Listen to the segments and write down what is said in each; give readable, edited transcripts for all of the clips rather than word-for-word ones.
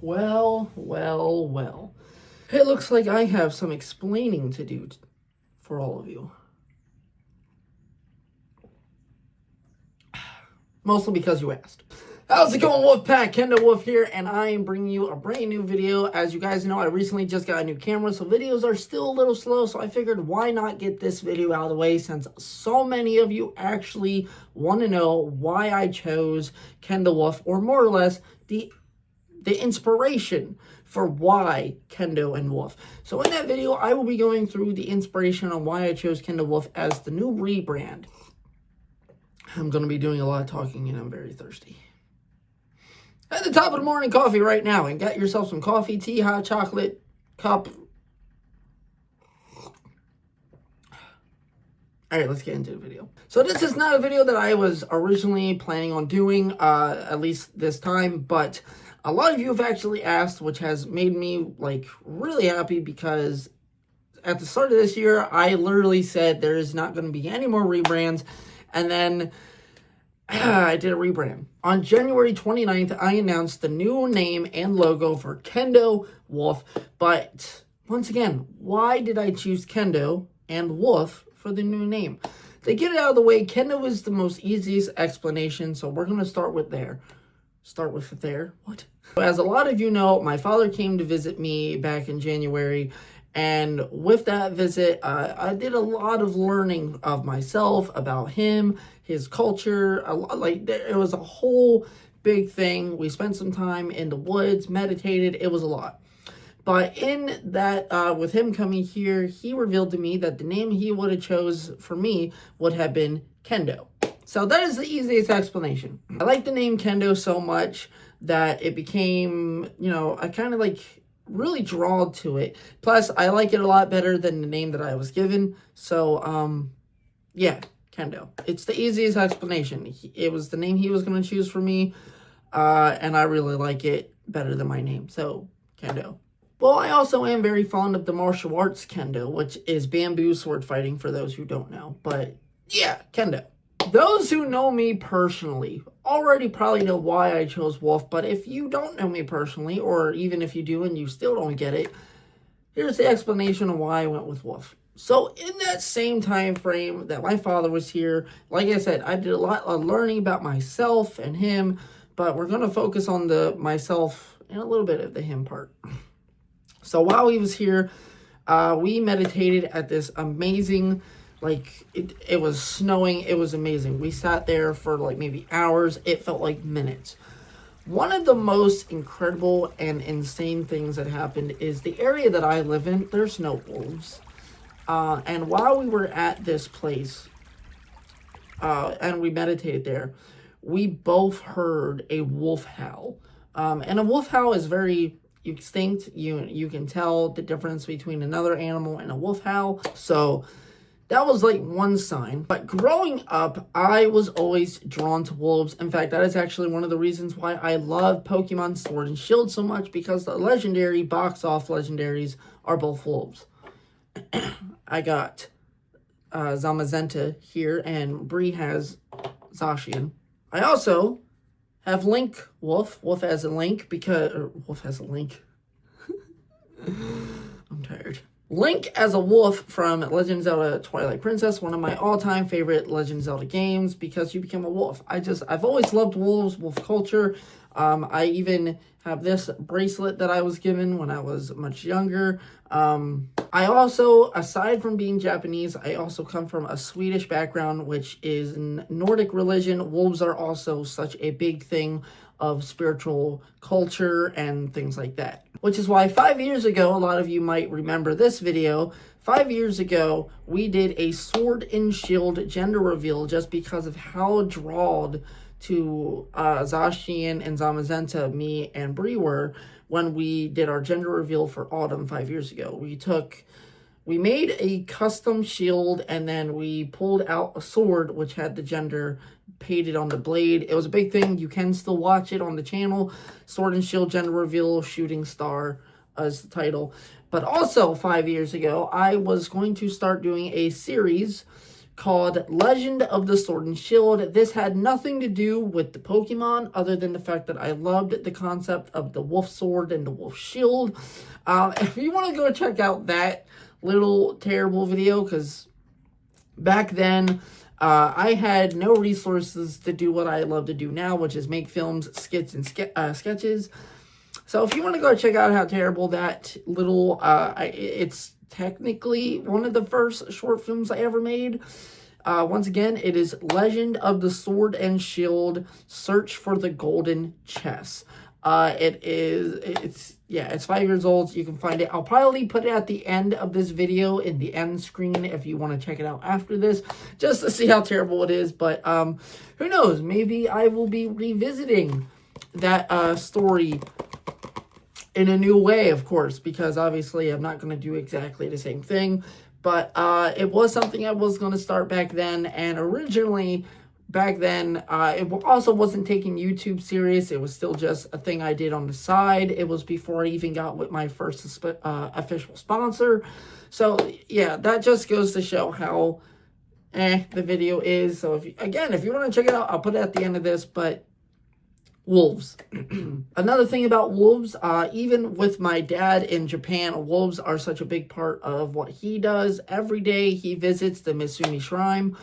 Well, well, well. It looks like I have some explaining to do for all of you. Mostly because you asked. How's it going, Wolfpack? Kendo Wolf here, and I am bringing you a brand new video. As you guys know, I recently just got a new camera, so videos are still a little slow, so I figured why not get this video out of the way since so many of you actually want to know why I chose Kendo Wolf, or more or less, the inspiration for why Kendo and Wolf. So in that video, I will be going through the inspiration on why I chose Kendo Wolf as the new rebrand. I'm going to be doing a lot of talking, and I'm very thirsty. At the top of the morning coffee right now, and get yourself some coffee, tea, hot chocolate, cup. Alright, let's get into the video. So this is not a video that I was originally planning on doing, at least this time, but a lot of you have actually asked, which has made me, really happy, because at the start of this year, I literally said there is not going to be any more rebrands, and then I did a rebrand. On January 29th, I announced the new name and logo for Kendo Wolf, but once again, why did I choose Kendo and Wolf for the new name? To get it out of the way, Kendo is the most easiest explanation, so we're going to start with there. What? As a lot of you know, my father came to visit me back in January, and with that visit, I did a lot of learning of myself, about him, his culture. It was a whole big thing. We spent some time in the woods, meditated. It was a lot. But in that, with him coming here, he revealed to me that the name he would have chose for me would have been Kendo. So that is the easiest explanation. I like the name Kendo so much that it became, I kind of really drawn to it. Plus, I like it a lot better than the name that I was given. So, yeah, Kendo. It's the easiest explanation. It was the name he was going to choose for me, and I really like it better than my name. So, Kendo. Well, I also am very fond of the martial arts Kendo, which is bamboo sword fighting for those who don't know. But, yeah, Kendo. Those who know me personally already probably know why I chose Wolf, but if you don't know me personally, or even if you do and you still don't get it, here's the explanation of why I went with Wolf. So in that same time frame that my father was here, like I said, I did a lot of learning about myself and him, but we're going to focus on the myself and a little bit of the him part. So while he was here, we meditated at this amazing, it was snowing. It was amazing. We sat there for maybe hours. It felt like minutes. One of the most incredible and insane things that happened is the area that I live in, there's no wolves. And while we were at this place, and we meditated there, we both heard a wolf howl. And a wolf howl is very distinct. You can tell the difference between another animal and a wolf howl. So that was one sign. But growing up, I was always drawn to wolves. In fact, that is actually one of the reasons why I love Pokemon Sword and Shield so much, because the legendary box off legendaries are both wolves. I got Zamazenta here, and Bree has Zacian. I also have Link Wolf. Wolf has a Link Wolf has a Link. I'm tired. Link as a wolf from Legend of Zelda Twilight Princess, one of my all-time favorite Legend of Zelda games, because you become a wolf. I've always loved wolves, wolf culture. I even have this bracelet that I was given when I was much younger. I also, aside from being Japanese, I also come from a Swedish background, which is in Nordic religion. Wolves are also such a big thing of spiritual culture and things like that. Which is why 5 years ago, a lot of you might remember this video, 5 years ago, we did a Sword and Shield gender reveal just because of how drawn to Zacian and Zamazenta, me and Bree were, when we did our gender reveal for Autumn 5 years ago. We made a custom shield, and then we pulled out a sword which had the gender painted on the blade. It was a big thing. You can still watch it on the channel. Sword and Shield gender reveal, Shooting Star as the title. But also 5 years ago, I was going to start doing a series called Legend of the Sword and Shield. This had nothing to do with the Pokemon other than the fact that I loved the concept of the wolf sword and the wolf shield. If you want to go check out that little terrible video, because back then I had no resources to do what I love to do now, which is make films, skits, and sketches. So if you want to go check out how terrible that little, it's technically one of the first short films I ever made. Once again, it is Legend of the Sword and Shield, Search for the Golden Chess. It's 5 years old, so you can find it. I'll probably put it at the end of this video in the end screen if you want to check it out after this, just to see how terrible it is. But who knows, maybe I will be revisiting that story in a new way, of course, because obviously I'm not going to do exactly the same thing. But it was something I was going to start back then, and originally back then, it also wasn't taking YouTube serious. It was still just a thing I did on the side. It was before I even got with my first official sponsor. So, yeah, that just goes to show how the video is. So, if you want to check it out, I'll put it at the end of this. But wolves. Another thing about wolves, even with my dad in Japan, wolves are such a big part of what he does. Every day he visits the Mitsumi Shrine,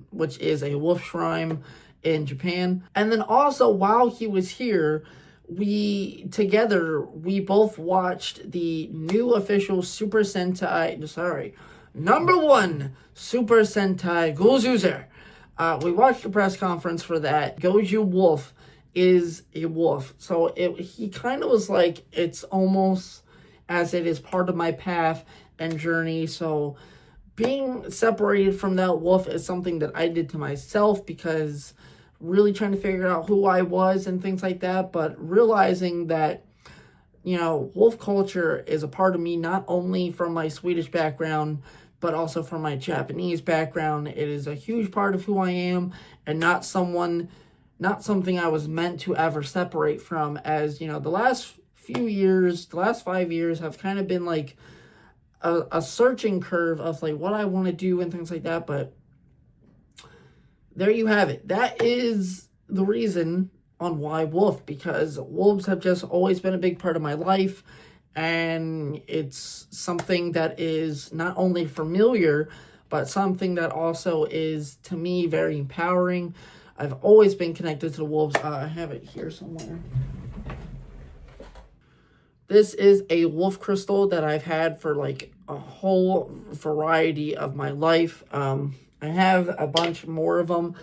which is a wolf shrine in Japan. And then also, while he was here, we both watched the new official Super Sentai, #1 Super Sentai Gojuzer. We watched the press conference for that. Goju Wolf is a wolf. So he kind of was like, it's almost as it is part of my path and journey. So being separated from that wolf is something that I did to myself, because really trying to figure out who I was and things like that, but realizing that, wolf culture is a part of me, not only from my Swedish background, but also from my Japanese background. It is a huge part of who I am, and not something I was meant to ever separate from. As, the last 5 years have kind of been like a searching curve of like what I want to do and things like that. But there you have it. That is the reason on why wolf, because wolves have just always been a big part of my life. And it's something that is not only familiar, but something that also is, to me, very empowering. I've always been connected to the wolves. I have it here somewhere. This is a wolf crystal that I've had for like a whole variety of my life. I have a bunch more of them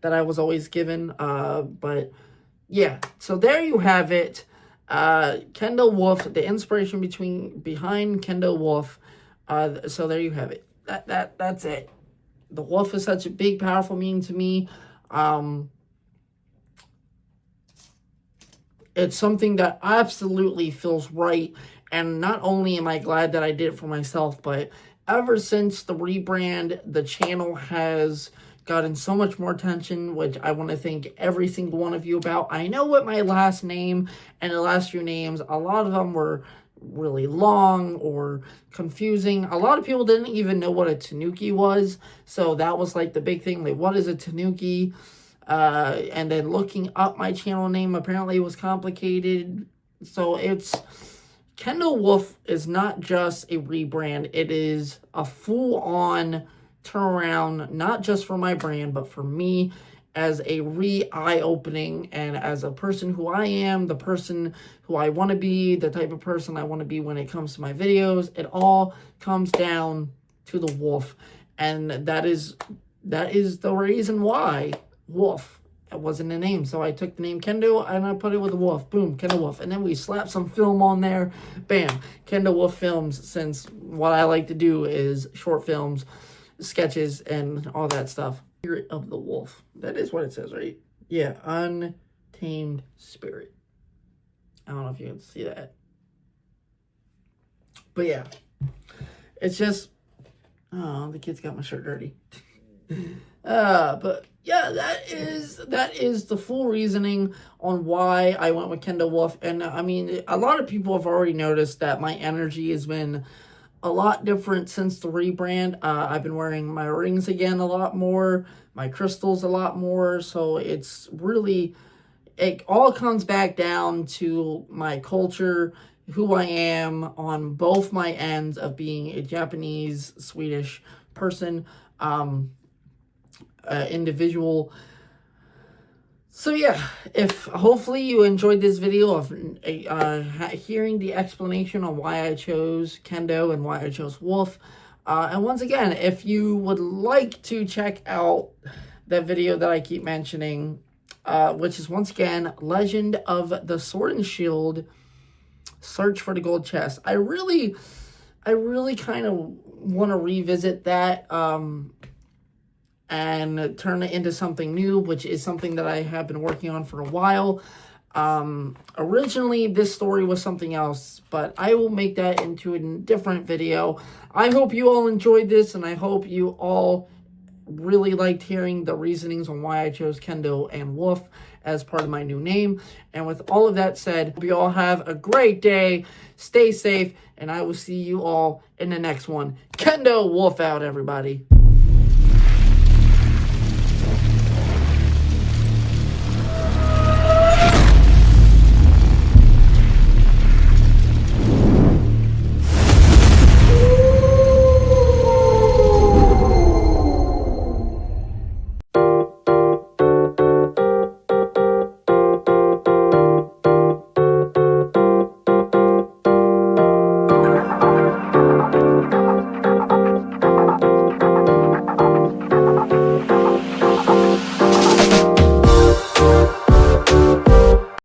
that I was always given. But yeah, so there you have it. Kendo Wolf, the inspiration behind Kendo Wolf. So there you have it. That's it. The wolf is such a big, powerful meaning to me. It's something that absolutely feels right. And not only am I glad that I did it for myself, but ever since the rebrand, the channel has gotten so much more attention, which I want to thank every single one of you about. I know with my last name and the last few names, a lot of them were really long or confusing. A lot of people didn't even know what a tanuki was. So that was like the big thing. Like, what is a tanuki? And then looking up my channel name apparently was complicated. So Kendo Wolf is not just a rebrand. It is a full-on turnaround, not just for my brand, but for me as a eye-opening, and as a person who I am, the person who I want to be, the type of person I want to be when it comes to my videos. It all comes down to the wolf. And that is the reason why wolf. It wasn't a name, so I took the name Kendo and I put it with a wolf. Boom, Kendo Wolf. And then we slapped some film on there. Bam, Kendo Wolf Films, since what I like to do is short films, sketches, and all that stuff. Spirit of the wolf. That is what it says, right? Yeah, untamed spirit. I don't know if you can see that. But yeah, it's just, oh, the kids got my shirt dirty. But yeah, that is the full reasoning on why I went with Kendo Wolf. And I mean, a lot of people have already noticed that my energy has been a lot different since the rebrand. I've been wearing my rings again a lot more, my crystals a lot more, so it's really, it all comes back down to my culture, who I am on both my ends of being a Japanese, Swedish person, individual. So yeah, if hopefully you enjoyed this video of hearing the explanation on why I chose Kendo and why I chose Wolf. And once again, if you would like to check out that video that I keep mentioning, which is once again Legend of the Sword and Shield, Search for the Gold Chest. I really kind of want to revisit that and turn it into something new, which is something that I have been working on for a while. Originally, this story was something else, but I will make that into a different video. I hope you all enjoyed this, and I hope you all really liked hearing the reasonings on why I chose Kendo and Wolf as part of my new name. And with all of that said, hope you all have a great day, stay safe, and I will see you all in the next one. Kendo Wolf out, everybody.